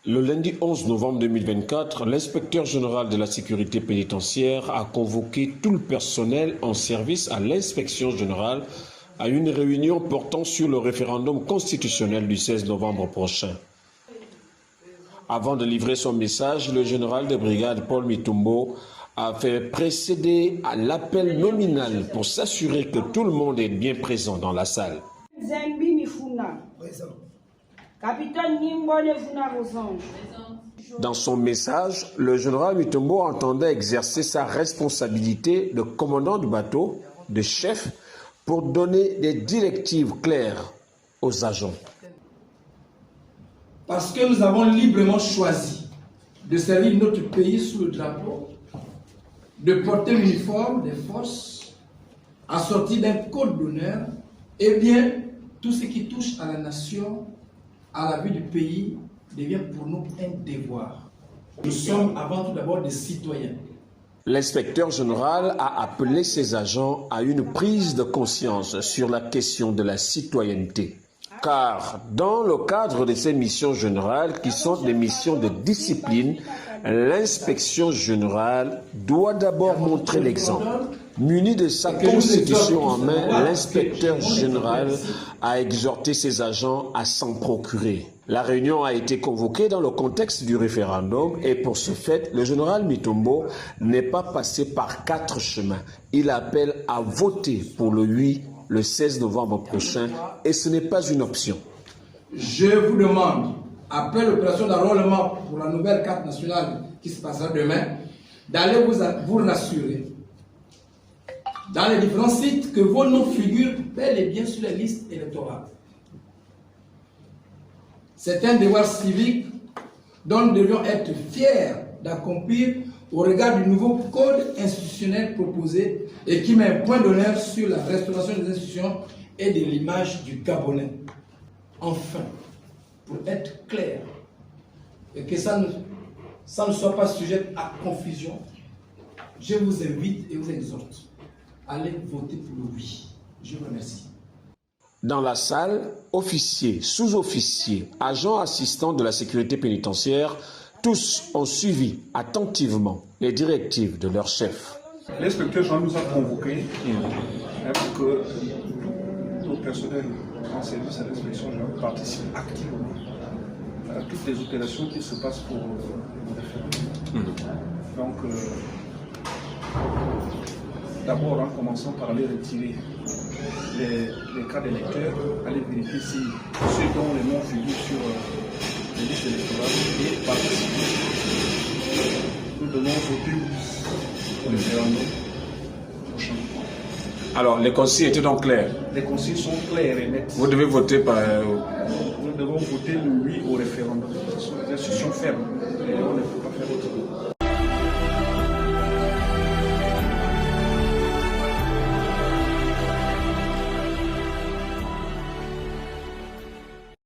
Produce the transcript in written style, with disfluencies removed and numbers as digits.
Le lundi 11 novembre 2024, l'inspecteur général de la sécurité pénitentiaire a convoqué tout le personnel en service à l'inspection générale à une réunion portant sur le référendum constitutionnel du 16 novembre prochain. Avant de livrer son message, le général de brigade Paul Mitumbo a fait précéder à l'appel nominal pour s'assurer que tout le monde est bien présent dans la salle. Dans son message, le général Mitumbo entendait exercer sa responsabilité de commandant du bateau, de chef, pour donner des directives claires aux agents. Parce que nous avons librement choisi de servir notre pays sous le drapeau, de porter l'uniforme des forces, assorti d'un code d'honneur, eh bien, tout ce qui touche à la nation, à la vie du pays, devient pour nous un devoir. Nous sommes avant tout d'abord des citoyens. L'inspecteur général a appelé ses agents à une prise de conscience sur la question de la citoyenneté. Car dans le cadre de ces missions générales, qui sont des missions de discipline, l'inspection générale doit d'abord montrer l'exemple. Muni de sa constitution en main, l'inspecteur général a exhorté ses agents à s'en procurer. La réunion a été convoquée dans le contexte du référendum et pour ce fait, le général Mitumbo n'est pas passé par 4 chemins. Il appelle à voter pour le oui le 16 novembre prochain et ce n'est pas une option. Je vous demande, après l'opération d'enrôlement pour la nouvelle carte nationale qui se passera demain, d'aller vous rassurer dans les différents sites que vos noms figurent bel et bien sur les listes électorales. C'est un devoir civique dont nous devions être fiers d'accomplir au regard du nouveau code institutionnel proposé et qui met un point d'honneur sur la restauration des institutions et de l'image du Gabonais. Enfin, pour être clair, et que ça ne soit pas sujet à confusion, je vous invite et vous exhorte à aller voter pour le oui. Je vous remercie. Dans la salle, officiers, sous-officiers, agents assistants de la sécurité pénitentiaire, tous ont suivi attentivement les directives de leur chef. L'inspecteur Jean nous a convoqués pour que nos personnels en service à l'inspection générale participent activement à toutes les opérations qui se passent pour le référendum. Donc, d'abord en commençant par aller retirer les cartes d'électeurs, aller vérifier si ceux dont les noms figurent sur les listes électorales et participer. Nous devons voter pour le référendum prochain. Alors, les consignes étaient donc claires? Les consignes sont claires et nettes. Vous devez voter par... Nous devons voter le oui au référendum. Ce sont des institutions fermes et on ne peut pas faire autrement.